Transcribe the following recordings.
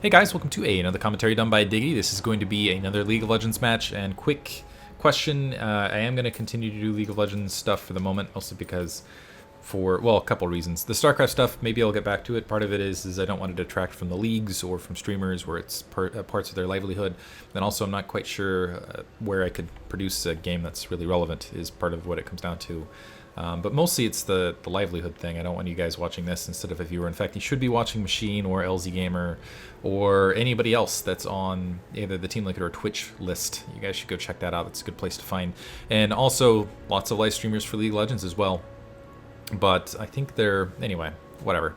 Hey guys, welcome to another commentary done by Diggy. This is going to be another League of Legends match, and quick question, I am going to continue to do League of Legends stuff for the moment, mostly because well, a couple reasons. The StarCraft stuff, maybe I'll get back to it. Part of it is I don't want to detract from the leagues or from streamers where it's parts of their livelihood. And also I'm not quite sure where I could produce a game that's really relevant is part of what it comes down to. But mostly it's the livelihood thing. I don't want you guys watching this instead of a viewer. In fact, you should be watching Machine or LZ Gamer or anybody else that's on either the Team Liquid or Twitch list. You guys should go check that out. It's a good place to find. And also lots of live streamers for League of Legends as well. But I think anyway, whatever.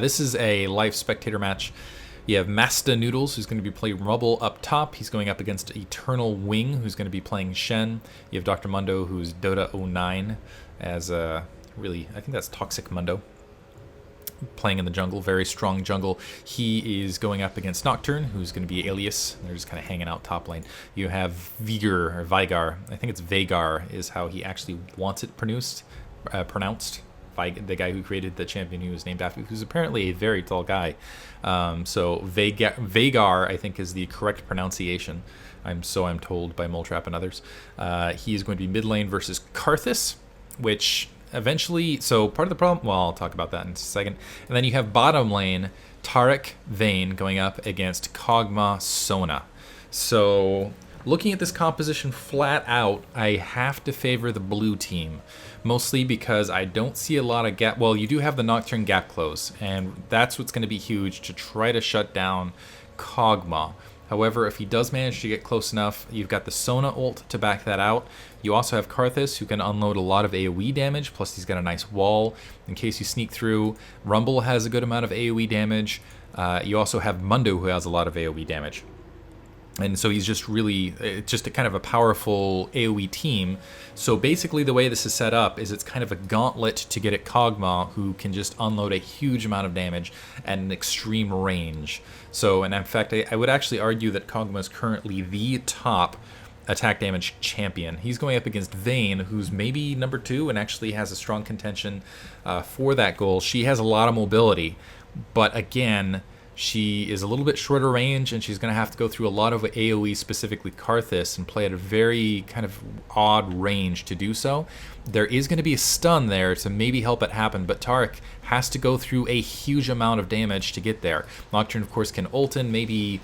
This is a live spectator match. You have Masta Noodles, who's going to be playing Rubble up top. He's going up against Eternal Wing, who's going to be playing Shen. You have Dr. Mundo, who's Dota09, as really, I think that's Toxic Mundo, playing in the jungle, very strong jungle. He is going up against Nocturne, who's going to be Alias. They're just kind of hanging out top lane. You have Vigar, I think it's Vagar is how he actually wants it pronounced. The guy who created the champion he was named after, who's apparently a very tall guy. So Vagar, I think, is the correct pronunciation. I'm told by Moletrap and others. He is going to be mid lane versus Karthus, which eventually, so part of the problem, well, I'll talk about that in a second. And then you have bottom lane, Taric Vayne going up against Kog'Maw Sona. So looking at this composition flat out, I have to favor the blue team, mostly because I don't see a lot of gap. Well, you do have the Nocturne gap close, and that's what's going to be huge to try to shut down Kog'Maw. However, if he does manage to get close enough, you've got the Sona ult to back that out. You also have Karthus, who can unload a lot of AOE damage, plus he's got a nice wall in case you sneak through. Rumble has a good amount of AOE damage. You also have Mundo, who has a lot of AOE damage. And so he's just really, it's just a kind of a powerful AoE team. So basically the way this is set up is it's kind of a gauntlet to get at Kog'Maw, who can just unload a huge amount of damage at an extreme range. So, and in fact, I would actually argue that Kog'Maw is currently the top attack damage champion. He's going up against Vayne, who's maybe number 2 and actually has a strong contention for that goal. She has a lot of mobility, but again, she is a little bit shorter range, and she's going to have to go through a lot of AoE, specifically Karthus, and play at a very kind of odd range to do so. There is going to be a stun there to maybe help it happen, but Taric has to go through a huge amount of damage to get there. Nocturne, of course, can ult in, maybe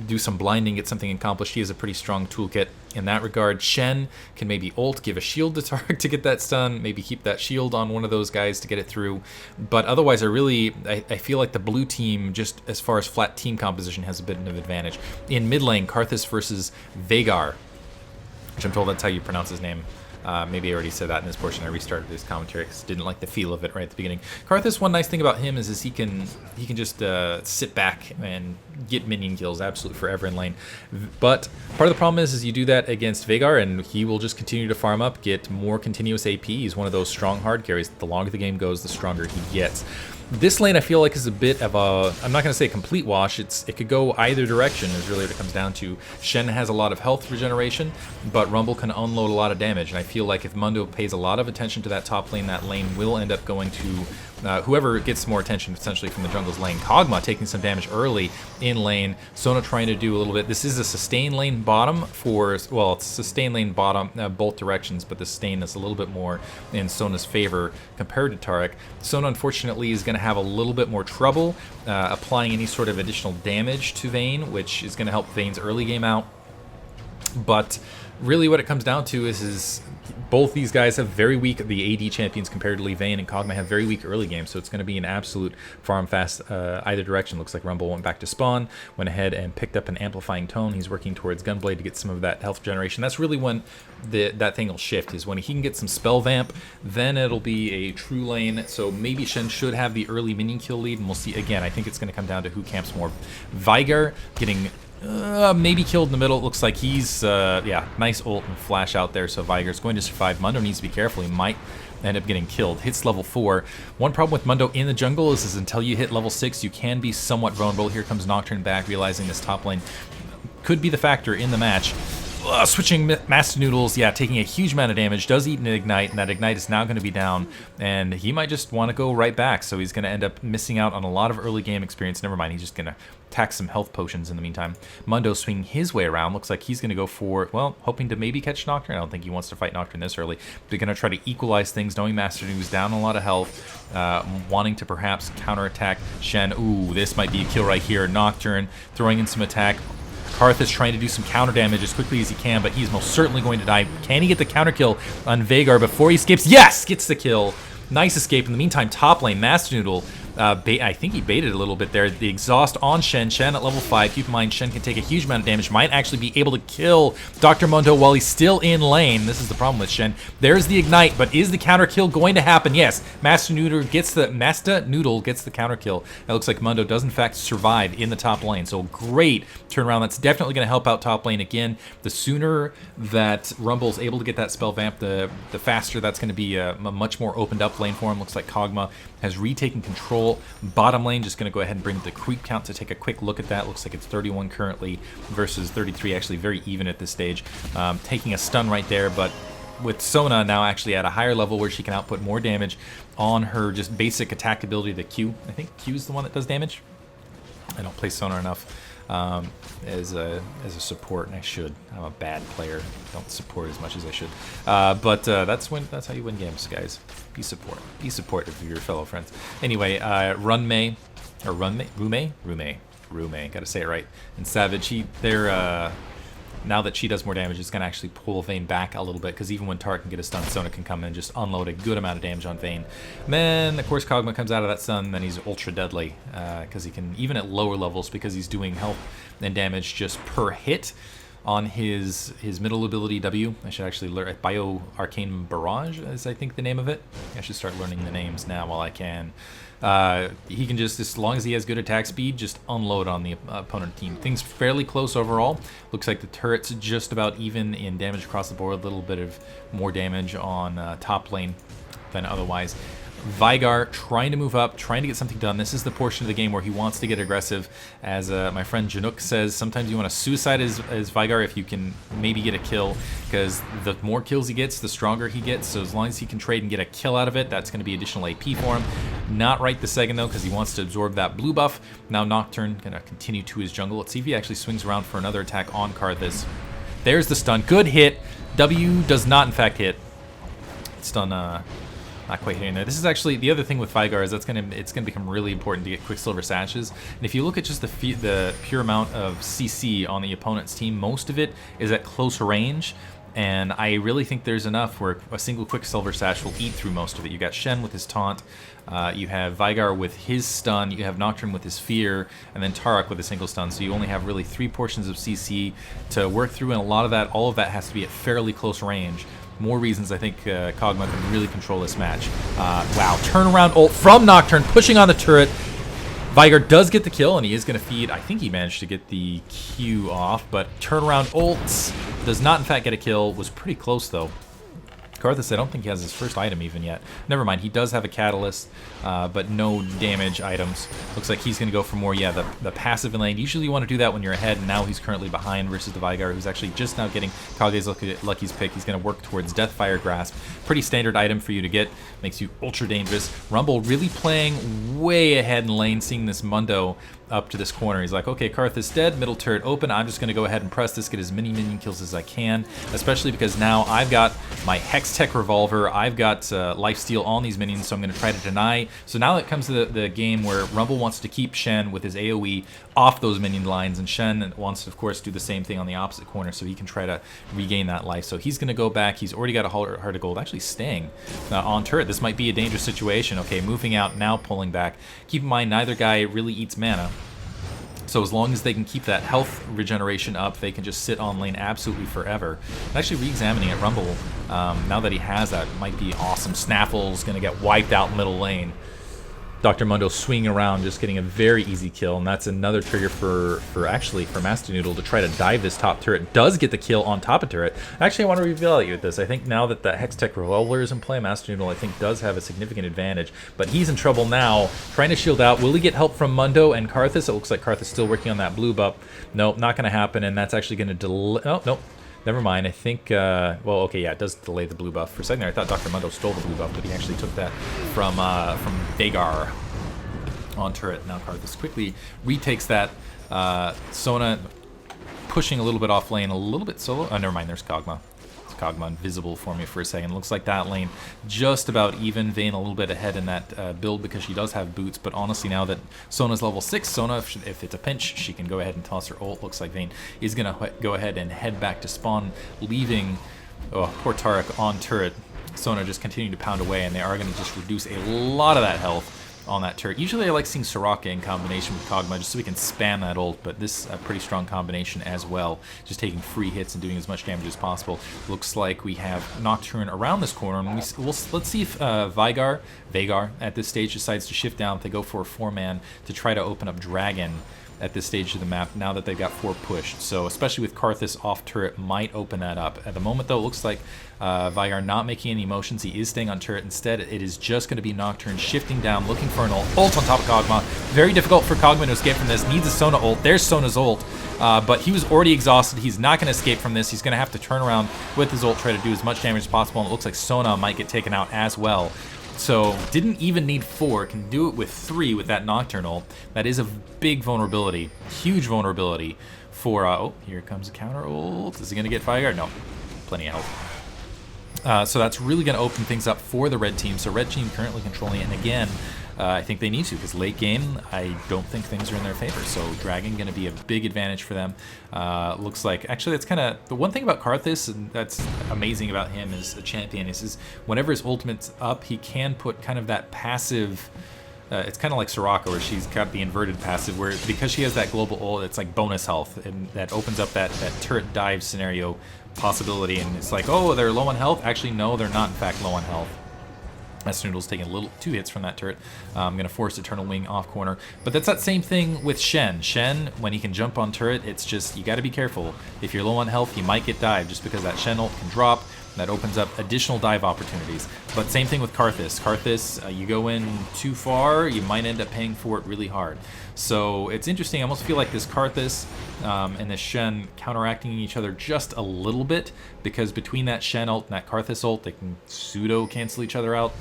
do some blinding, get something accomplished. He has a pretty strong toolkit in that regard. Shen can maybe ult, give a shield to Taric to get that stun, maybe keep that shield on one of those guys to get it through. But otherwise, I feel like the blue team, just as far as flat team composition, has a bit of an advantage. In mid lane, Karthus versus Vagar, which I'm told that's how you pronounce his name. Maybe I already said that in this portion. I restarted this commentary because I didn't like the feel of it right at the beginning. Karthus, one nice thing about him is he can just sit back and get minion kills absolutely forever in lane. But part of the problem is you do that against Vagar, and he will just continue to farm up, get more continuous AP. He's one of those strong hard carries. The longer the game goes, the stronger he gets. This lane I feel like is a bit of a, I'm not going to say a complete wash, it could go either direction is really what it comes down to. Shen has a lot of health regeneration, but Rumble can unload a lot of damage, and I feel like if Mundo pays a lot of attention to that top lane, that lane will end up going to whoever gets more attention essentially from the jungle's lane. Kog'Maw taking some damage early in lane, Sona trying to do a little bit. This is a sustain lane bottom for, well, it's sustain lane bottom both directions, but the sustain is a little bit more in Sona's favor compared to Taric. Sona unfortunately is going to have a little bit more trouble applying any sort of additional damage to Vayne, which is going to help Vayne's early game out. But really what it comes down to is both these guys have very weak, the AD champions comparatively, Vayne and Kog'Maw have very weak early game, so it's going to be an absolute farm fast either direction. Looks like Rumble went back to spawn, went ahead and picked up an amplifying tone. He's working towards Gunblade to get some of that health generation. That's really when that thing will shift, is when he can get some spell vamp, then it'll be a true lane. So maybe Shen should have the early minion kill lead, and we'll see. Again, I think it's going to come down to who camps more. Vigar getting maybe killed in the middle. It looks like he's, yeah, nice ult and flash out there, so Vigar's going to survive. Mundo needs to be careful. He might end up getting killed. Hits level 4. One problem with Mundo in the jungle is until you hit level 6, you can be somewhat vulnerable. Here comes Nocturne back, realizing this top lane could be the factor in the match. Switching Master Noodles, yeah, taking a huge amount of damage, does eat an Ignite, and that Ignite is now going to be down, and he might just want to go right back, so he's going to end up missing out on a lot of early game experience. Never mind, he's just going to tax some health potions in the meantime. Mundo swinging his way around, looks like he's going to go for, well, hoping to maybe catch Nocturne. I don't think he wants to fight Nocturne this early. They're going to try to equalize things, knowing Master Noodle's down a lot of health, wanting to perhaps counterattack Shen. Ooh, this might be a kill right here. Nocturne throwing in some attack. Karth is trying to do some counter damage as quickly as he can, but he's most certainly going to die. Can he get the counter kill on Vhagar before he escapes? Yes! Gets the kill. Nice escape. In the meantime, top lane, Master Noodle, I think he baited a little bit there. The exhaust on Shen. Shen at level 5. Keep in mind, Shen can take a huge amount of damage. Might actually be able to kill Dr. Mundo while he's still in lane. This is the problem with Shen. There's the Ignite, but is the counter kill going to happen? Yes. Master Noodle gets the counter kill. It looks like Mundo does in fact survive in the top lane. So great turnaround. That's definitely going to help out top lane again. The sooner that Rumble's able to get that spell vamp, the faster that's going to be a much more opened up lane for him. Looks like Kog'Maw has retaken control. Bottom lane, just going to go ahead and bring the creep count to take a quick look at that. Looks like it's 31 currently versus 33, actually very even at this stage. Taking a stun right there, but with Sona now actually at a higher level where she can output more damage on her just basic attack ability, the Q. I think Q is the one that does damage. I don't play Sona enough as a support, and I should. I'm a bad player. Don't support as much as I should. But that's how you win games, guys. Be support. Be supportive of your fellow friends. Anyway, Rume. Gotta say it right. And Savage, they're now that she does more damage, it's going to actually pull Vayne back a little bit, because even when Tara can get a stun, Sona can come in and just unload a good amount of damage on Vayne. And then, of course, Kog'Maw comes out of that stun, then he's ultra deadly, because he can, even at lower levels, because he's doing health and damage just per hit on his middle ability W. I should actually learn Bio Arcane Barrage is I think the name of it. I should start learning the names now while I can. He can just, as long as he has good attack speed, just unload on the opponent team. Things fairly close overall. Looks like the turret's just about even in damage across the board. A little bit of more damage on top lane than otherwise. Vhagar trying to move up, trying to get something done. This is the portion of the game where he wants to get aggressive. As my friend Janook says, sometimes you want to suicide as Vhagar if you can maybe get a kill, because the more kills he gets, the stronger he gets. So as long as he can trade and get a kill out of it, that's going to be additional AP for him. Not right the second, though, because he wants to absorb that blue buff. Now Nocturne going to continue to his jungle. Let's see if he actually swings around for another attack on Karthus. There's the stun. Good hit. W does not, in fact, hit. Stun, not quite hitting there. This is actually the other thing with Vhagar is it's gonna become really important to get Quicksilver Sashes. And if you look at just the pure amount of CC on the opponent's team, most of it is at close range. And I really think there's enough where a single Quicksilver Sash will eat through most of it. You got Shen with his taunt, you have Vhagar with his stun, you have Nocturne with his fear, and then Tarak with a single stun. So you only have really 3 portions of CC to work through, and all of that has to be at fairly close range. More reasons I think Kog'Maw can really control this match. Wow, turnaround ult from Nocturne, pushing on the turret. Vhagar does get the kill, and he is going to feed. I think he managed to get the Q off, but turnaround ult does not in fact get a kill. Was pretty close though. Karthus, I don't think he has his first item even yet. Never mind, he does have a catalyst, but no damage items. Looks like he's going to go for more, yeah, the passive in lane. Usually you want to do that when you're ahead, and now he's currently behind versus the Vhagar, who's actually just now getting Kage's Lucky's pick. He's going to work towards Deathfire Grasp. Pretty standard item for you to get. Makes you ultra dangerous. Rumble really playing way ahead in lane, seeing this Mundo up to this corner. He's like, okay, Karthus dead, middle turret open. I'm just going to go ahead and press this, get as many minion kills as I can, especially because now I've got my Hex Tech Revolver, I've got Lifesteal on these minions, so I'm going to try to deny. So now it comes to the game where Rumble wants to keep Shen with his AoE off those minion lines, and Shen wants to, of course, do the same thing on the opposite corner so he can try to regain that life. So he's going to go back. He's already got a Heart of Gold, actually staying on turret. This might be a dangerous situation. Okay, moving out, now pulling back. Keep in mind, neither guy really eats mana. So as long as they can keep that health regeneration up, they can just sit on lane absolutely forever. And actually re-examining at Rumble, now that he has that, might be awesome. Snaffle's going to get wiped out middle lane. Dr. Mundo swinging around, just getting a very easy kill, and that's another trigger for Master Noodle to try to dive this top turret. Does get the kill on top of turret. Actually, I want to reevaluate this. I think now that the Hex Tech Revolver is in play, Master Noodle, I think, does have a significant advantage. But he's in trouble now, trying to shield out. Will he get help from Mundo and Karthus? It looks like Karthus still working on that blue buff. Nope, not going to happen, and that's actually going to delay... Oh, nope. Never mind. I think, well, okay, yeah, it does delay the blue buff. For a second there, I thought Dr. Mundo stole the blue buff, but he actually took that from Vagar on turret. Now Karthus quickly retakes that. Sona pushing a little bit off lane, a little bit solo. Oh, never mind, there's Kog'Maw. Kog'Maw invisible for me for a second. Looks like that lane just about even. Vayne a little bit ahead in that build because she does have boots, but honestly now that Sona's level 6, Sona, if it's a pinch, she can go ahead and toss her ult. Looks like Vayne is going to go ahead and head back to spawn, leaving poor Taric on turret. Sona just continuing to pound away, and they are going to just reduce a lot of that health on that turret. Usually I like seeing Soraka in combination with Kog'Maw just so we can spam that ult, but this a pretty strong combination as well, just taking free hits and doing as much damage as possible. Looks like we have Nocturne around this corner, and let's see if Vagar at this stage decides to shift down. If they go for a 4-man to try to open up Dragon at this stage of the map now that they've got 4 pushed. So especially with Karthus off turret might open that up. At the moment though, it looks like Vagar not making any motions. He is staying on turret. Instead, it is just going to be Nocturne shifting down, looking for an ult on top of Kog'Maw. Very difficult for Kog'Maw to escape from this. Needs a Sona ult. There's Sona's ult. But he was already exhausted. He's not going to escape from this. He's going to have to turn around with his ult, try to do as much damage as possible. And it looks like Sona might get taken out as well. So didn't even need 4, can do it with 3 with that Nocturne ult. That is a big vulnerability, huge vulnerability for, oh, here comes a counter ult. Is he going to get Vagar? No, plenty of health. So that's really going to open things up for the red team. So red team currently controlling it, and again, I think they need to, because late game, I don't think things are in their favor. So Dragon going to be a big advantage for them. Looks like, actually, that's kind of, the one thing about Karthus, and that's amazing about him as a champion, is whenever his ultimate's up, he can put kind of that passive, it's kind of like Soraka, where she's got the inverted passive, where because she has that global ult, it's like bonus health, and that opens up that turret dive scenario possibility, and it's like, oh, they're low on health? Actually, no, they're not, in fact, low on health. Snoodle's taking 2 hits from that turret. I'm going to force Eternal Wing off corner. But that's that same thing with Shen. Shen, when he can jump on turret, it's just, you got to be careful. If you're low on health, you might get dived just because that Shen ult can drop. That opens up additional dive opportunities. But same thing with Karthus. Karthus, you go in too far, you might end up paying for it really hard. So it's interesting. I almost feel like this Karthus and this Shen counteracting each other just a little bit, because between that Shen ult and that Karthus ult, they can pseudo cancel each other out.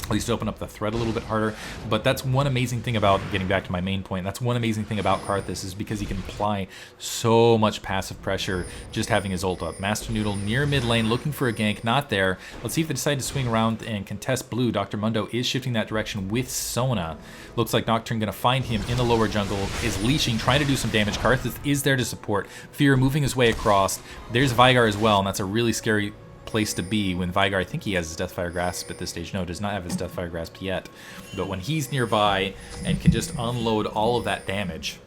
At least open up the threat a little bit harder. But that's one amazing thing about, getting back to my main point, that's one amazing thing about Karthus, is because he can apply so much passive pressure just having his ult up. Master Noodle near mid lane looking for a gank, not there. Let's see if they decide to swing around and contest blue. Dr. Mundo is shifting that direction with Sona. Looks like Nocturne going to find him in the lower jungle, is leashing, trying to do some damage. Karthus is there to support. Fear moving his way across. There's Vagar as well, and that's a really scary place to be when Vagar, I think he has his Deathfire Grasp at this stage. No, does not have his Deathfire Grasp yet. But when he's nearby and can just unload all of that damage,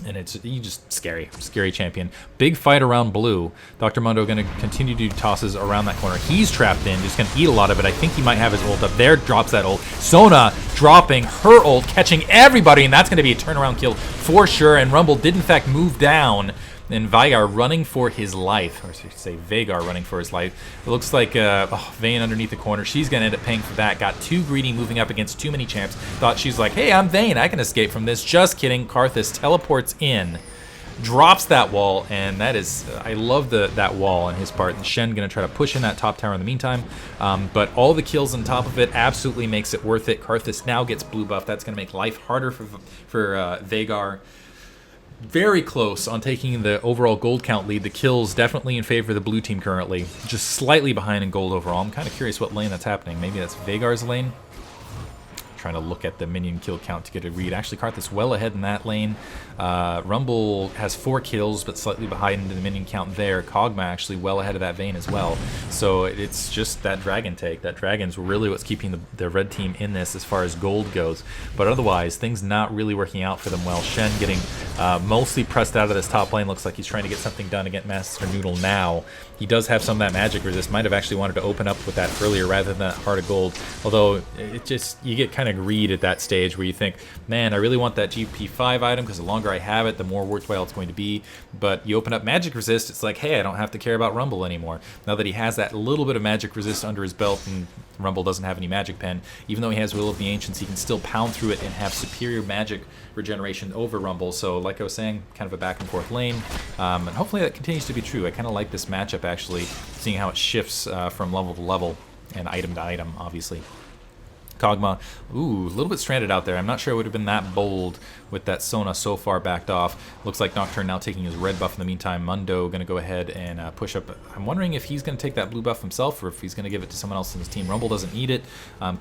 and it's just scary champion. Big fight around blue. Dr. Mundo going to continue to do tosses around that corner. He's trapped in, just going to eat a lot of it. I think he might have his ult up there. Drops that ult. Sona dropping her ult, catching everybody, and that's going to be a turnaround kill for sure. And Rumble did in fact move down. And Vagar running for his life, or I should say Vagar running for his life. It looks like Vayne underneath the corner. She's going to end up paying for that. Got too greedy moving up against too many champs. Thought she's like, hey, I'm Vayne. I can escape from this. Just kidding. Karthus teleports in, drops that wall, and that is, I love that wall on his part. And Shen going to try to push in that top tower in the meantime. But all the kills on top of it absolutely makes it worth it. Karthus now gets blue buff. That's going to make life harder for Vagar. Very close on taking the overall gold count lead. The kills definitely in favor of the blue team currently. Just slightly behind in gold overall. I'm kind of curious what lane that's happening. Maybe that's Vagar's lane. Trying to look at the minion kill count to get a read. Actually, Karthus well ahead in that lane. Rumble has 4 kills, but slightly behind in the minion count there. Kog'Maw actually well ahead of that Vayne as well. So it's just that Dragon take. That Dragon's really what's keeping the red team in this as far as gold goes. But otherwise, things not really working out for them well. Shen getting mostly pressed out of this top lane. Looks like he's trying to get something done against Master Noodle now. He does have some of that magic resist. Might have actually wanted to open up with that earlier rather than that Heart of Gold. Although, it just, you get kind of greed at that stage where you think, man, I really want that GP5 item because the longer I have it, the more worthwhile it's going to be. But you open up magic resist, it's like, hey, I don't have to care about Rumble anymore. Now that he has that little bit of magic resist under his belt, and Rumble doesn't have any magic pen, even though he has Will of the Ancients, he can still pound through it and have superior magic regeneration over Rumble. So like I was saying, kind of a back and forth lane, and hopefully that continues to be true. I kind of like this matchup, actually, seeing how it shifts from level to level and item to item, obviously. Kog'Maw, ooh, a little bit stranded out there. I'm not sure it would have been that bold with that Sona so far backed off. Looks like Nocturne now taking his red buff in the meantime. Mundo going to go ahead and push up. I'm wondering if he's going to take that blue buff himself or if he's going to give it to someone else in his team. Rumble doesn't need it.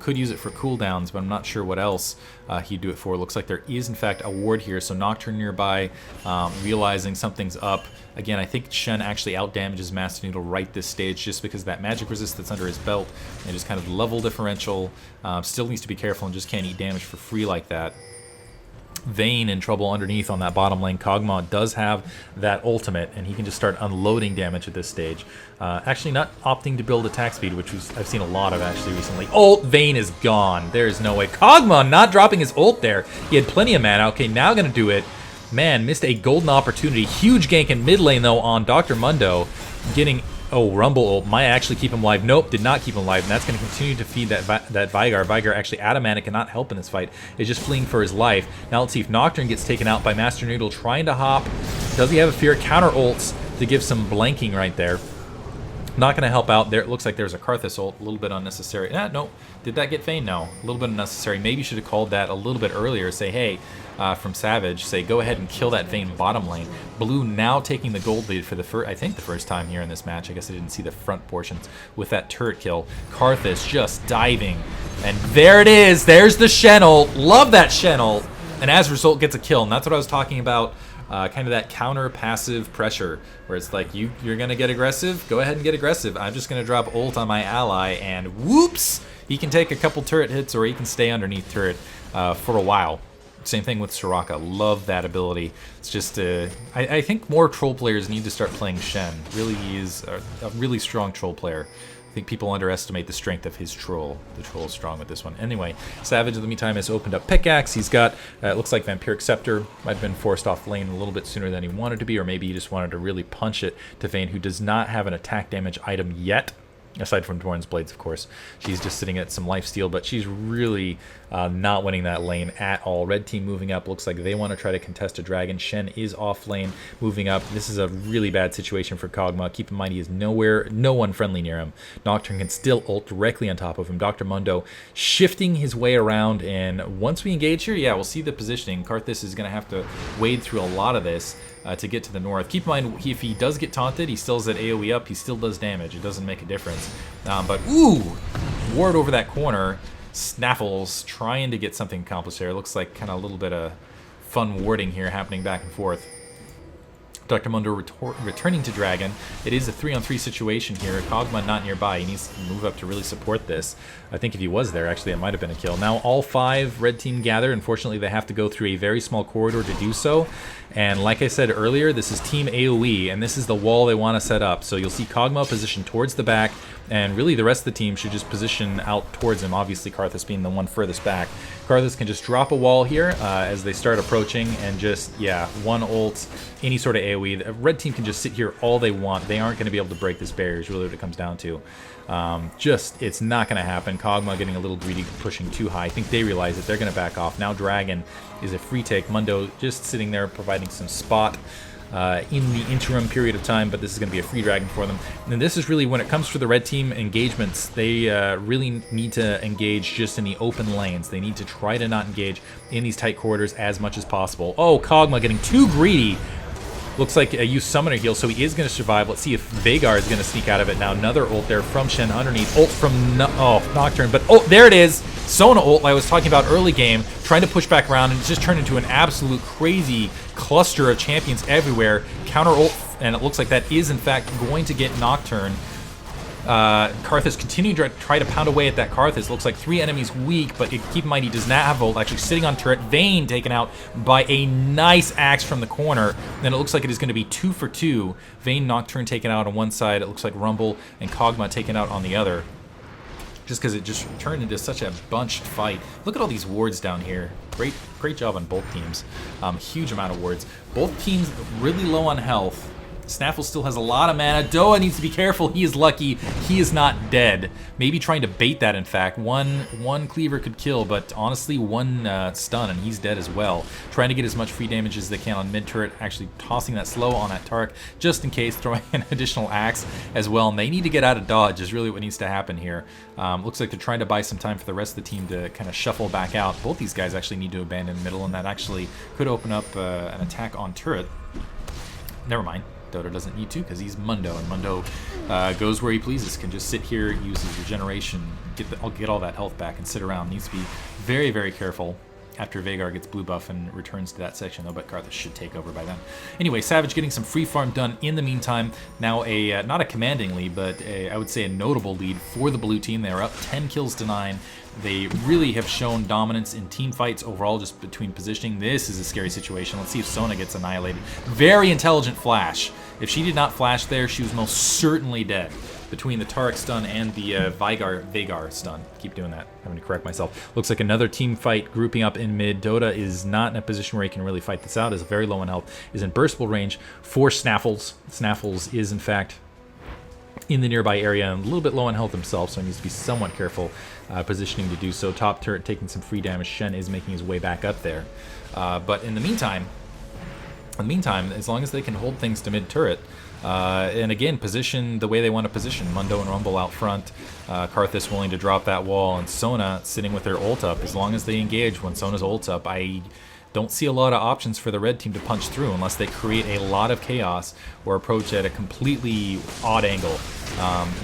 Could use it for cooldowns, but I'm not sure what else he'd do it for. Looks like there is, in fact, a ward here. So Nocturne nearby, realizing something's up. Again, I think Shen actually outdamages Master Noodle right this stage just because of that magic resist that's under his belt and just kind of the level differential. Still needs to be careful and just can't eat damage for free like that. Vayne in trouble underneath on that bottom lane. Kog'Maw does have that ultimate, and he can just start unloading damage at this stage. Actually not opting to build attack speed, which I've seen a lot of actually recently. Ult! Vayne is gone. There's no way. Kog'Maw not dropping his ult there. He had plenty of mana. Okay, now gonna do it. Man, missed a golden opportunity. Huge gank in mid lane, though, on Dr. Mundo. Getting... Oh, Rumble ult might actually keep him alive. Nope, did not keep him alive, and that's going to continue to feed that Veigar. Veigar actually out of mana, cannot help in this fight. Is just fleeing for his life. Now let's see if Nocturne gets taken out by Master Noodle trying to hop. Does he have a fear? Counter ults to give some blanking right there. Not going to help out there. It looks like there's a Karthus ult. A little bit unnecessary. No. Did that get Vayne? No. A little bit unnecessary. Maybe should have called that a little bit earlier. Say, hey, from Savage, say, go ahead and kill that Vayne bottom lane. Blue now taking the gold lead for I think the first time here in this match. I guess I didn't see the front portions with that turret kill. Karthus just diving. And there it is. There's the Shen ult. Love that Shen ult. And as a result, gets a kill. And that's what I was talking about. Kind of that counter passive pressure where it's like you're gonna get aggressive, go ahead and get aggressive. I'm just gonna drop ult on my ally and whoops, he can take a couple turret hits or he can stay underneath turret for a while. Same thing with Soraka. Love that ability. It's just I think more troll players need to start playing Shen. Really, he is a really strong troll player. I think people underestimate the strength of his troll. The troll is strong with this one. Anyway, Savage in the meantime has opened up Pickaxe. He's got, it looks like Vampiric Scepter. Might have been forced off lane a little bit sooner than he wanted to be, or maybe he just wanted to really punch it to Vayne, who does not have an attack damage item yet. Aside from Dwarven's Blades, of course. She's just sitting at some lifesteal, but she's really not winning that lane at all. Red team moving up. Looks like they want to try to contest a dragon. Shen is off lane, moving up. This is a really bad situation for Kog'Maw. Keep in mind, he is no one friendly near him. Nocturne can still ult directly on top of him. Dr. Mundo shifting his way around, and once we engage here, yeah, we'll see the positioning. Karthus is going to have to wade through a lot of this to get to the north. Keep in mind, if he does get taunted, he still has that AoE up. He still does damage. It doesn't make a difference. But, ooh, ward over that corner. Snaffles trying to get something accomplished there. Looks like kind of a little bit of fun warding here happening back and forth. Dr. Mundo returning to Dragon. It is a 3-on-3 situation here. Kog'Maw not nearby. He needs to move up to really support this. I think if he was there, actually, it might have been a kill. Now all 5 red team gather. Unfortunately, they have to go through a very small corridor to do so. And like I said earlier, this is Team AOE, and this is the wall they want to set up. So you'll see Kog'Maw positioned towards the back, and really the rest of the team should just position out towards him, obviously Karthus being the one furthest back. Karthus can just drop a wall here as they start approaching, and just, yeah, one ult, any sort of AoE. The red team can just sit here all they want. They aren't going to be able to break this barrier is really what it comes down to. It's not going to happen. Kog'Maw getting a little greedy, pushing too high. I think they realize that they're going to back off. Now Dragon is a free take. Mundo just sitting there providing some spot in the interim period of time, but this is going to be a free dragon for them. And this is really, when it comes to the red team engagements, they really need to engage just in the open lanes. They need to try to not engage in these tight corridors as much as possible. Oh, Kog'Maw getting too greedy. Looks like a use summoner heal, so he is going to survive. Let's see if Veigar is going to sneak out of it now. Another ult there from Shen underneath. Ult from Nocturne, but oh, there it is. Sona ult I was talking about early game, trying to push back around, and it's just turned into an absolute crazy cluster of champions everywhere. Counter ult, and it looks like that is in fact going to get Nocturne. Karthus continuing to try to pound away at that Karthus. Looks like 3 enemies weak, but keep in mind he does not have ult. Actually sitting on turret. Vayne taken out by a nice axe from the corner. Then it looks like it is going to be 2 for 2. Vayne, Nocturne taken out on one side. It looks like Rumble and Kog'Maw taken out on the other. Just because it just turned into such a bunched fight. Look at all these wards down here. Great job on both teams. Huge amount of wards. Both teams really low on health. Snaffle still has a lot of mana. Doa needs to be careful. He is lucky. He is not dead. Maybe trying to bait that, in fact. One cleaver could kill, but honestly, one stun, and he's dead as well. Trying to get as much free damage as they can on mid-turret, actually tossing that slow on that Tark, just in case, throwing an additional axe as well. And they need to get out of dodge is really what needs to happen here. Looks like they're trying to buy some time for the rest of the team to kind of shuffle back out. Both these guys actually need to abandon middle, and that actually could open up an attack on turret. Never mind. Dota doesn't need to because he's Mundo, and Mundo goes where he pleases, can just sit here, use his regeneration, get all that health back, and sit around. Needs to be very, very careful after Vhagar gets blue buff and returns to that section, though, but Karthus should take over by then. Anyway, Savage getting some free farm done in the meantime. Now a, not a commanding lead, but I would say a notable lead for the blue team. They are up 10 kills to 9. They really have shown dominance in team fights overall, just between positioning. This is a scary situation. Let's see if Sona gets annihilated. Very intelligent flash. If she did not flash there, she was most certainly dead. Between the Taric stun and the Vhagar stun. Keep doing that. Having to correct myself. Looks like another team fight grouping up in mid. Dota is not in a position where he can really fight this out. Is very low in health. Is in burstable range for Snaffles. Snaffles is, in fact, in the nearby area and a little bit low on health himself, so he needs to be somewhat careful positioning to do so. Top turret taking some free damage. Shen is making his way back up there. But in the meantime, as long as they can hold things to mid turret, and again, position the way they want to position. Mundo and Rumble out front, Karthus willing to drop that wall, and Sona sitting with their ult up. As long as they engage when Sona's ult up, I don't see a lot of options for the red team to punch through unless they create a lot of chaos or approach at a completely odd angle.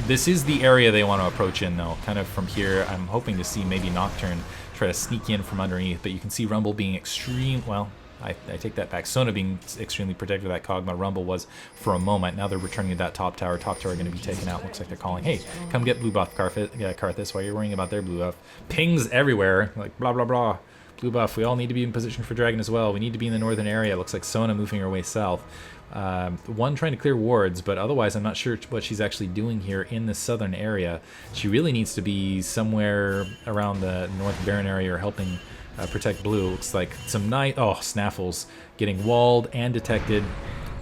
This is the area they want to approach in, though. Kind of from here, I'm hoping to see maybe Nocturne try to sneak in from underneath, but you can see Rumble being extreme. Well, I take that back. Sona being extremely protective of that Kog'Maw. Rumble was for a moment. Now they're returning to that top tower. Top tower going to be taken out. Looks like they're calling, hey, come get blue buff Karthus while you're worrying about their blue buff. Pings everywhere, like blah, blah, blah. Blue buff. We all need to be in position for Dragon as well. We need to be in the northern area. Looks like Sona moving her way south. One trying to clear wards, but otherwise I'm not sure what she's actually doing here in the southern area. She really needs to be somewhere around the North Baron area or helping protect blue. Looks like some Snaffles getting walled and detected.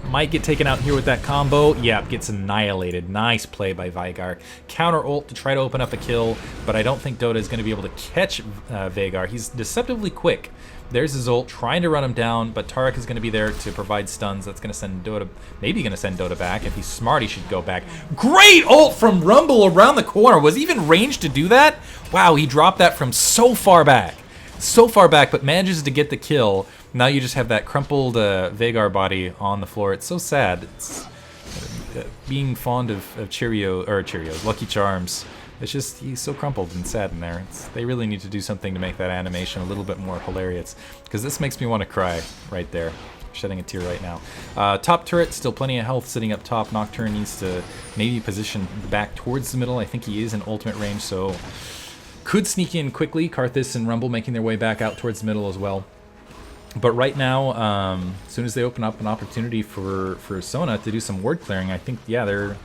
Might get taken out here with that combo. Yeah, gets annihilated. Nice play by Vhagar. Counter ult to try to open up a kill, but I don't think Dota is going to be able to catch Vhagar. He's deceptively quick. There's his ult, trying to run him down, but Taric is going to be there to provide stuns. That's going to send Dota, maybe going to send Dota back. If he's smart, he should go back. Great ult from Rumble around the corner. Was he even ranged to do that? Wow, he dropped that from so far back. So far back, but manages to get the kill. Now you just have that crumpled Vhagar body on the floor. It's so sad. It's being fond of Cheerios, Lucky Charms. It's just, he's so crumpled and sad in there. They really need to do something to make that animation a little bit more hilarious, because this makes me want to cry right there. Shedding a tear right now. Top turret, still plenty of health sitting up top. Nocturne needs to maybe position back towards the middle. I think he is in ultimate range, so could sneak in quickly. Karthus and Rumble making their way back out towards the middle as well. But right now, as soon as they open up an opportunity for Sona to do some ward clearing, I think, yeah, they're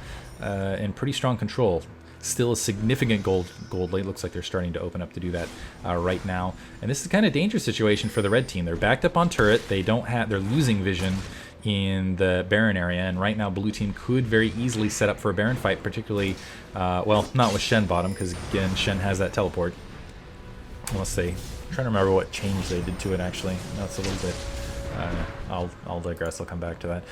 in pretty strong control. Still a significant gold lead. Looks like they're starting to open up to do that right now. And this is a kind of dangerous situation for the red team. They're backed up on turret. They're losing vision in the Baron area, and right now blue team could very easily set up for a Baron fight, particularly, well, not with Shen bottom, because again, Shen has that teleport. Unless I'm trying to remember what change they did to it, actually. That's a little bit, I'll digress, I'll come back to that.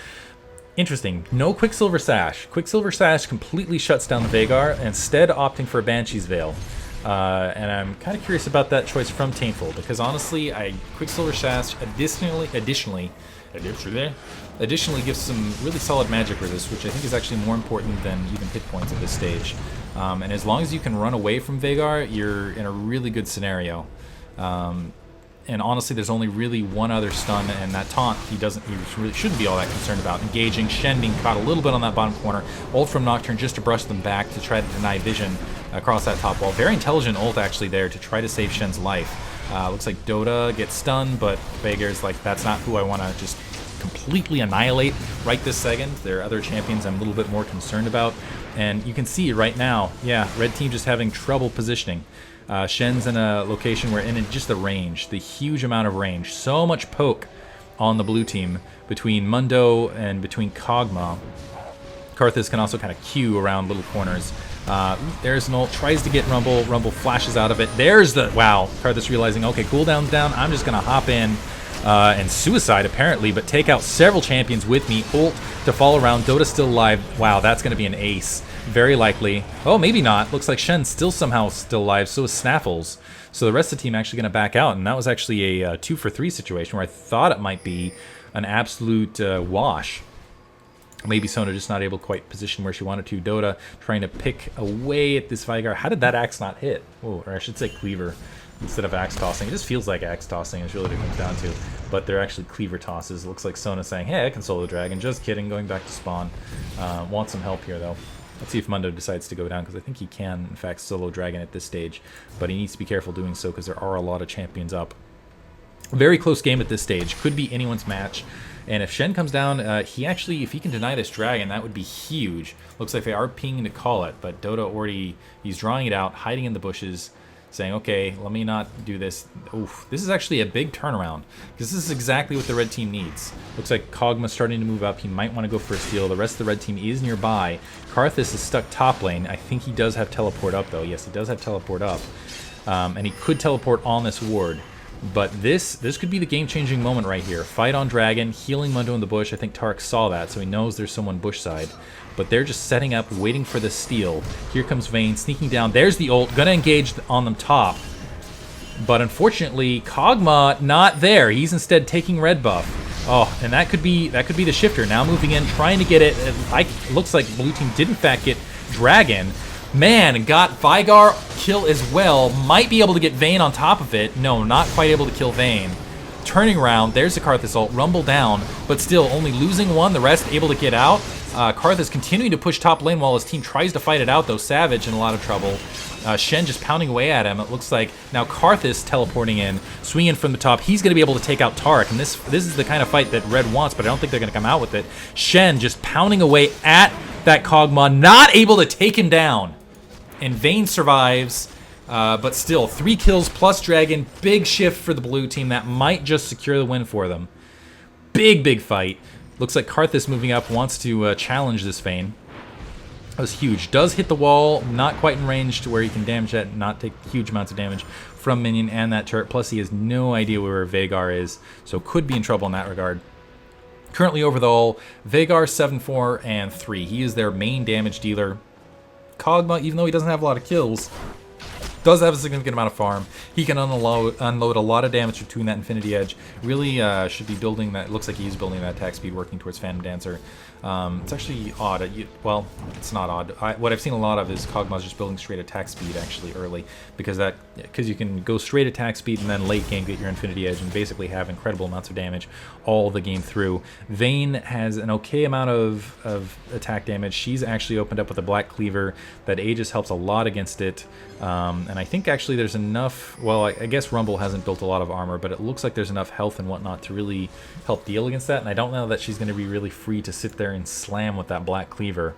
Interesting, no Quicksilver Sash. Quicksilver Sash completely shuts down the Vhagar, instead opting for a Banshee's Veil. And I'm kind of curious about that choice from Taintful, because honestly, Quicksilver Sash additionally gives some really solid magic resist, which I think is actually more important than even hit points at this stage. And as long as you can run away from Vhagar, you're in a really good scenario. And honestly, there's only really one other stun, and that taunt he really shouldn't be all that concerned about. Engaging, Shen being caught a little bit on that bottom corner. Ult from Nocturne just to brush them back to try to deny vision across that top wall. Very intelligent ult actually there to try to save Shen's life. Looks like Dota gets stunned, but Vhagar's like, that's not who I want to just completely annihilate right this second. There are other champions I'm a little bit more concerned about. And you can see right now, yeah, red team just having trouble positioning. Shen's in a location where, in just the range, the huge amount of range, so much poke on the blue team between Mundo and between Kog'Maw. Karthus can also kind of queue around little corners. There's an ult, tries to get Rumble. Rumble flashes out of it. There's the... Wow. Karthus realizing, okay, cooldown's down. I'm just going to hop in and suicide, apparently, but take out several champions with me. Ult to fall around. Dota's still alive. Wow, that's going to be an ace. Very likely. Oh, maybe not. Looks like Shen's still somehow still alive. So is Snaffles. So the rest of the team actually going to back out, and that was actually a 2-for-3 situation where I thought it might be an absolute wash. Maybe Sona just not able to quite position where she wanted to. Dota trying to pick away at this Veigar. How did that axe not hit? Oh, or I should say cleaver instead of axe tossing. It just feels like axe tossing is really what it comes down to. But they're actually cleaver tosses. It looks like Sona saying, hey, I can solo dragon. Just kidding, going back to spawn. Want some help here, though. Let's see if Mundo decides to go down, because I think he can, in fact, solo dragon at this stage. But he needs to be careful doing so, because there are a lot of champions up. Very close game at this stage. Could be anyone's match. And if Shen comes down, he actually, if he can deny this dragon, that would be huge. Looks like they are pinging to call it, but Dota already, he's drawing it out, hiding in the bushes, saying, okay, let me not do this. Oof, this is actually a big turnaround, because this is exactly what the red team needs. Looks like Kog'Maw's starting to move up. He might want to go for a steal. The rest of the red team is nearby. Karthus is stuck top lane. I think he does have teleport up, though. Yes, he does have teleport up. And he could teleport on this ward. But this could be the game-changing moment right here. Fight on Dragon, healing Mundo in the bush. I think Tarek saw that, so he knows there's someone bush side. But they're just setting up, waiting for the steal. Here comes Vayne, sneaking down. There's the ult, gonna engage on them top. But unfortunately, Kog'Maw not there. He's instead taking red buff. Oh, and that could be the shifter. Now moving in, trying to get it. Looks like blue team did in fact get Dragon. Man, got Veigar kill as well. Might be able to get Vayne on top of it. No, not quite able to kill Vayne. Turning around, there's the Karthus ult. Rumble down, but still only losing one. The rest able to get out. Karthus continuing to push top lane while his team tries to fight it out, though. Savage in a lot of trouble. Shen just pounding away at him. It looks like now Karthus teleporting in, swinging from the top. He's going to be able to take out Tarek, and this is the kind of fight that Red wants, but I don't think they're going to come out with it. Shen just pounding away at that Kog'Maw, not able to take him down. And Vayne survives, but still, 3 kills plus Dragon. Big shift for the blue team. That might just secure the win for them. Big fight. Looks like Karthus moving up wants to challenge this Vayne. That was huge. Does hit the wall, not quite in range to where he can damage that and not take huge amounts of damage from minion and that turret. Plus, he has no idea where Veigar is, so could be in trouble in that regard. Currently overall, Veigar 7-4 and 3. He is their main damage dealer. Kog'Maw, even though he doesn't have a lot of kills, does have a significant amount of farm. He can unload a lot of damage between that Infinity Edge. Really should be building that. It looks like he's building that attack speed, working towards Phantom Dancer. It's actually odd. Well, it's not odd. What I've seen a lot of is Kog'Maw's just building straight attack speed actually early, because you can go straight attack speed and then late game get your Infinity Edge and basically have incredible amounts of damage all the game through. Vayne has an okay amount of attack damage. She's actually opened up with a Black Cleaver that Aegis helps a lot against it. And I think actually there's enough, well, I guess Rumble hasn't built a lot of armor, but it looks like there's enough health and whatnot to really help deal against that. And I don't know that she's going to be really free to sit there and slam with that Black Cleaver.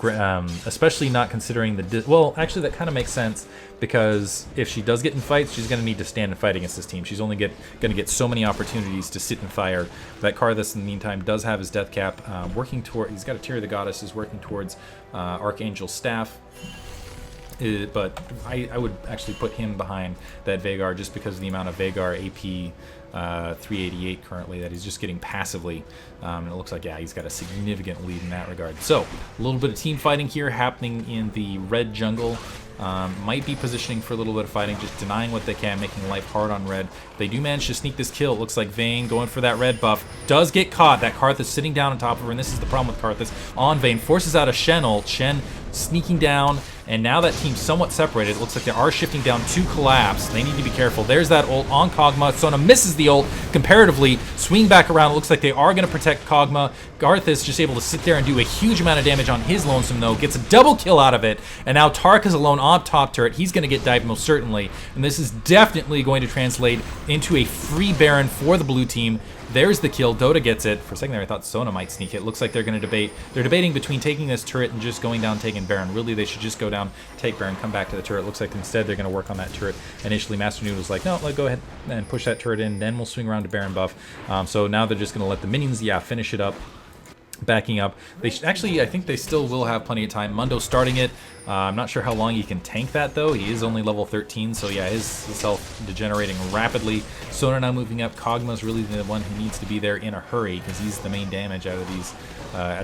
Especially not considering the... Well, actually that kind of makes sense, because if she does get in fights, she's going to need to stand and fight against this team. She's only going to get so many opportunities to sit and fire. That Karthus, in the meantime, does have his death cap. Working toward... He's got a Tear of the Goddess, is working towards Archangel's Staff. But I would actually put him behind that Veigar just because of the amount of Veigar AP 388 currently that he's just getting passively. And it looks like, yeah, he's got a significant lead in that regard. So, a little bit of team fighting here happening in the red jungle. Might be positioning for a little bit of fighting, just denying what they can, making life hard on red. They do manage to sneak this kill. It looks like Vayne going for that red buff. Does get caught. That Karthus sitting down on top of her, and this is the problem with Karthus. On Vayne, forces out a Shen ult. Shen sneaking down, and now that team's somewhat separated. It looks like they are shifting down to collapse. They need to be careful. There's that ult on Kog'Maw. Sona misses the ult comparatively. Swing back around. It looks like they are going to protect Kog'Maw. Karthus just able to sit there and do a huge amount of damage on his lonesome, though. Gets a double kill out of it, and now Tarek is alone on top turret. He's going to get dived most certainly, and this is definitely going to translate into a free Baron for the blue team. There's the kill. Dota gets it. For a second there, I thought Sona might sneak it. Looks like they're going to debate. They're debating between taking this turret and just going down, taking Baron. Really, they should just go down, take Baron, come back to the turret. Looks like instead they're going to work on that turret. Initially, Master Nude was like, no, go ahead and push that turret in. Then we'll swing around to Baron buff. So now they're just going to let the minions, finish it up. Backing up. They actually, I think they still will have plenty of time. Mundo starting it. I'm not sure how long he can tank that, though. He is only level 13, so yeah, his health degenerating rapidly. Sona now moving up. Kog'Maw's really the one who needs to be there in a hurry, because he's the main damage out of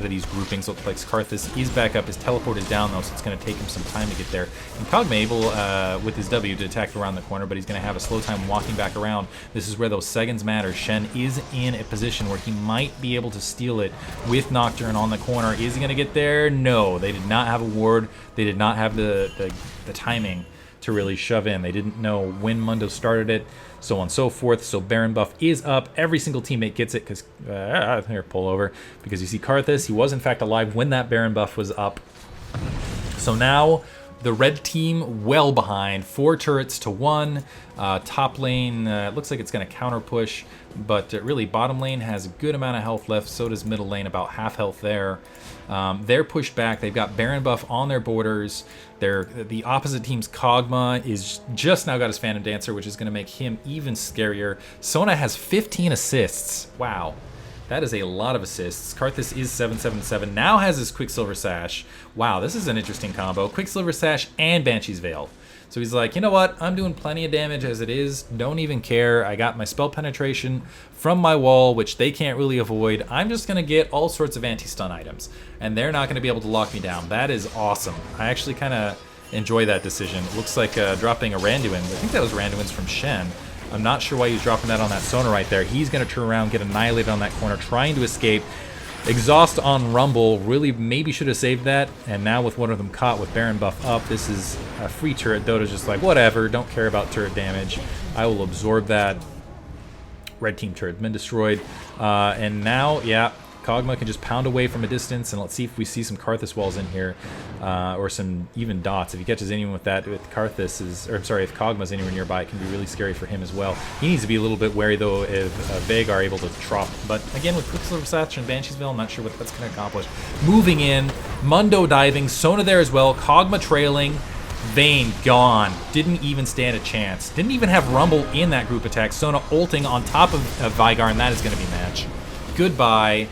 these groupings. Looks like Karthus is back up. His teleport is down, though, so it's going to take him some time to get there. And Kog'Maw able, with his W, to attack around the corner, but he's going to have a slow time walking back around. This is where those seconds matter. Shen is in a position where he might be able to steal it with Nocturne on the corner. Is he going to get there? No. They did not have a ward. They did not have the timing to really shove in. They didn't know when Mundo started it, so on and so forth. So Baron buff is up. Every single teammate gets it because here, pull over, because you see Karthus, he was in fact alive when that Baron buff was up. So now the red team well behind, 4 turrets to 1. Top lane looks like it's going to counter push, but really bottom lane has a good amount of health left. So does middle lane, about half health there. They're pushed back. They've got Baron buff on their borders. The opposite team's Kog'Maw is just now got his Phantom Dancer, which is going to make him even scarier. Sona has 15 assists. Wow. That is a lot of assists. Karthus is 777. Now has his Quicksilver Sash. Wow, this is an interesting combo. Quicksilver Sash and Banshee's Veil. So he's like, you know what? I'm doing plenty of damage as it is. Don't even care. I got my spell penetration from my wall, which they can't really avoid. I'm just going to get all sorts of anti-stun items, and they're not going to be able to lock me down. That is awesome. I actually kind of enjoy that decision. It looks like dropping a Randuin. I think that was Randuin's from Shen. I'm not sure why he was dropping that on that Sona right there. He's going to turn around, get annihilated on that corner, trying to escape. Exhaust on Rumble, really maybe should have saved that. And now with one of them caught with Baron buff up, this is a free turret. Dota's just like, whatever, don't care about turret damage. I will absorb that. Red team turret's been destroyed. And now, yeah, Kog'Maw can just pound away from a distance, and let's see if we see some Karthus walls in here, or some even dots. If he catches anyone with that, with Karthus or I'm sorry, if Kog'Maw's anywhere nearby, it can be really scary for him as well. He needs to be a little bit wary though if Veigar are able to trop. But again, with Quicksilver Sash and Banshee's Veil, I'm not sure what that's going to accomplish. Moving in, Mundo diving, Sona there as well, Kog'Maw trailing. Vayne gone. Didn't even stand a chance. Didn't even have Rumble in that group attack. Sona ulting on top of Veigar, and that is going to be match. Goodbye.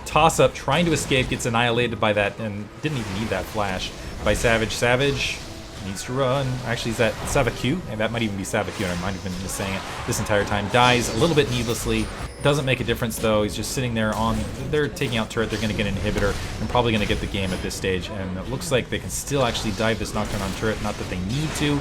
Toss up, trying to escape, gets annihilated by that, and didn't even need that flash by Savage. Savage needs to run. Actually, is that Savaq? And that might even be Savaq, and I might have been just saying it this entire time. Dies a little bit needlessly. Doesn't make a difference though. He's just sitting there on. They're taking out turret. They're going to get an inhibitor and probably going to get the game at this stage. And it looks like they can still actually dive this Nocturne on turret. Not that they need to.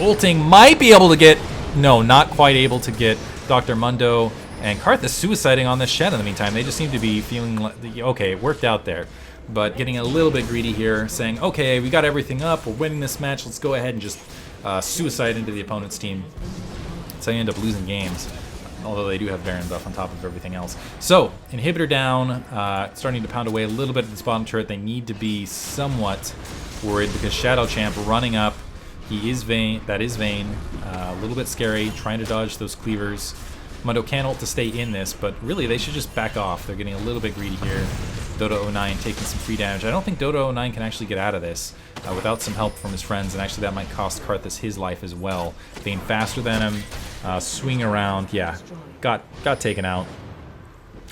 Ulting might be able to get. No, not quite able to get Dr. Mundo. And Karthus suiciding on this Shen in the meantime. They just seem to be feeling like, okay, it worked out there. But getting a little bit greedy here, saying, okay, we got everything up, we're winning this match, let's go ahead and just suicide into the opponent's team. So you end up losing games, although they do have Baron buff on top of everything else. So, inhibitor down, starting to pound away a little bit at this bottom turret. They need to be somewhat worried because Shadow Champ running up. He is Vayne, that is Vayne. A little bit scary, trying to dodge those cleavers. Mundo can ult to stay in this, but really they should just back off. They're getting a little bit greedy here. Dota09 taking some free damage. I don't think Dota09 can actually get out of this without some help from his friends, and actually that might cost Karthus his life as well. Being faster than him, swing around, yeah, got taken out.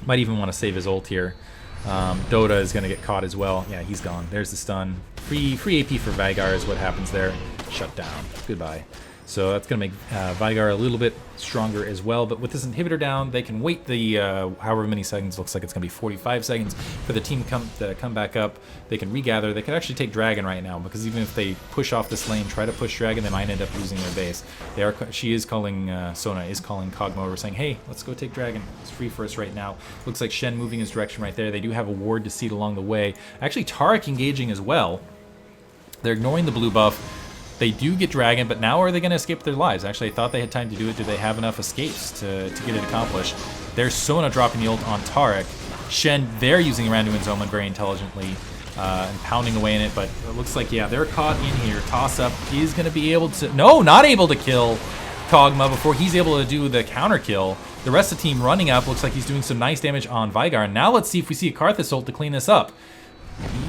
Might even want to save his ult here. Dota is going to get caught as well. Yeah, he's gone. There's the stun. Free AP for Veigar is what happens there. Shut down. Goodbye. So that's going to make Veigar a little bit stronger as well. But with this inhibitor down, they can wait the however many seconds. Looks like it's going to be 45 seconds for the team to come back up. They can regather. They could actually take Dragon right now, because even if they push off this lane, try to push Dragon, they might end up losing their base. She is calling, Sona is calling Kog'Maw over, saying, hey, let's go take Dragon. It's free for us right now. Looks like Shen moving his direction right there. They do have a ward to seed along the way. Actually, Taric engaging as well. They're ignoring the blue buff. They do get Dragon, but now are they going to escape their lives? Actually, I thought they had time to do it. Do they have enough escapes to get it accomplished? There's Sona dropping the ult on Taric. Shen, they're using Randuin's Omen very intelligently and pounding away in it, but it looks like, yeah, they're caught in here. Toss-up is going to be able to... No, not able to kill. Kog'Maw before he's able to do the counter kill. The rest of the team running up. Looks like he's doing some nice damage on Veigar. Now let's see if we see a Karthus ult to clean this up.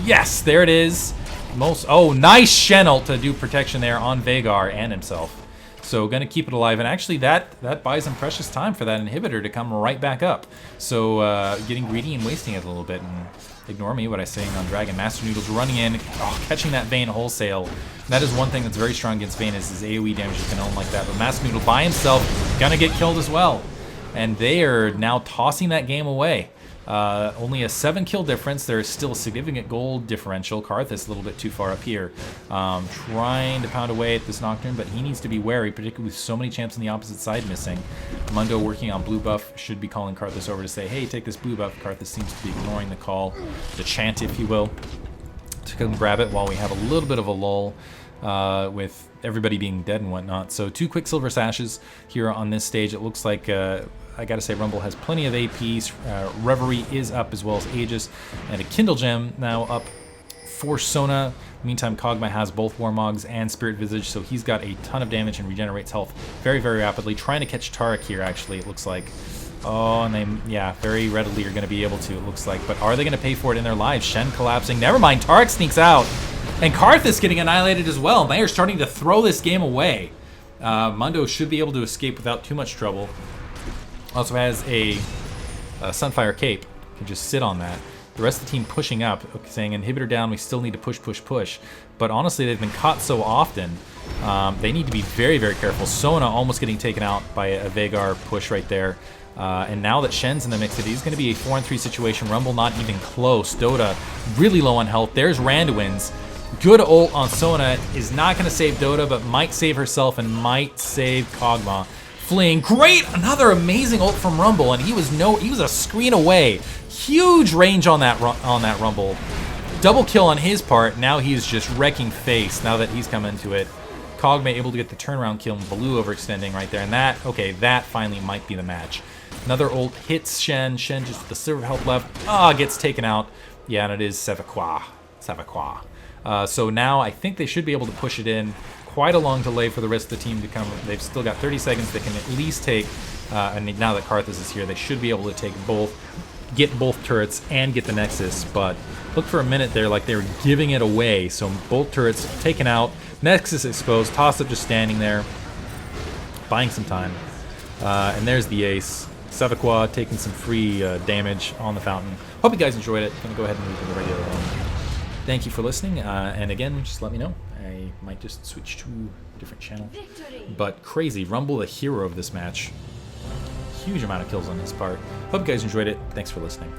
Yes, there it is. Oh, nice Shen ult to do protection there on Veigar and himself. So gonna keep it alive, and actually that buys him precious time for that inhibitor to come right back up. So getting greedy and wasting it a little bit, and ignore me what I'm saying on Dragon. Master Noodle's running in, catching that Vayne wholesale. That is one thing that's very strong against Vayne, is his AOE damage you can own like that. But Master Noodle by himself gonna get killed as well, and they are now tossing that game away. Only a 7-kill difference. There is still a significant gold differential. Karthus a little bit too far up here. Trying to pound away at this Nocturne, but he needs to be wary, particularly with so many champs on the opposite side missing. Mundo working on blue buff, should be calling Karthus over to say, hey, take this blue buff. Karthus seems to be ignoring the call, the chant, if you will, to come grab it while we have a little bit of a lull with everybody being dead and whatnot. So 2 Quicksilver Sashes here on this stage. It looks like I gotta say, Rumble has plenty of APs. Reverie is up, as well as Aegis, and a Kindle Gem now up for Sona. Meantime, Kog'Maw has both Warmogs and Spirit Visage, so he's got a ton of damage and regenerates health very, very rapidly. Trying to catch Taric here, actually, it looks like. Oh, and they, yeah, very readily are going to be able to, it looks like. But are they going to pay for it in their lives? Shen collapsing. Never mind, Taric sneaks out. And Karthus getting annihilated as well. They are starting to throw this game away. Mundo should be able to escape without too much trouble. Also has a Sunfire Cape, can just sit on that. The rest of the team pushing up, saying inhibitor down, we still need to push, push, push. But honestly, they've been caught so often, they need to be very, very careful. Sona almost getting taken out by a Veigar push right there. And now that Shen's in the mix, it is going to be a 4-3 situation. Rumble not even close. Dota really low on health. There's Randuin's. Good ult on Sona is not going to save Dota, but might save herself and might save Kog'Maw. Fleeing, great, another amazing ult from Rumble, and he was a screen away. Huge range on that Rumble. Double kill on his part. Now he's just wrecking face. Now that he's come into it, Kog'Maw able to get the turnaround kill, and Baloo overextending right there, and that finally might be the match. Another ult hits Shen. Shen just with the silver health left. Gets taken out. Yeah, and it is Savaqua. So now I think they should be able to push it in. Quite a long delay for the rest of the team to come. They've still got 30 seconds. They can at least take, and now that Karthus is here, they should be able to take both, get both turrets and get the Nexus. But look for a minute there like they were giving it away. So both turrets taken out, Nexus exposed, Toss-Up just standing there, buying some time. And there's the ace. Savaqua taking some free damage on the fountain. Hope you guys enjoyed it. Gonna go ahead and move to the regular one. Thank you for listening, and again, just let me know. I might just switch to a different channel. But crazy, Rumble the hero of this match. Huge amount of kills on his part. Hope you guys enjoyed it. Thanks for listening.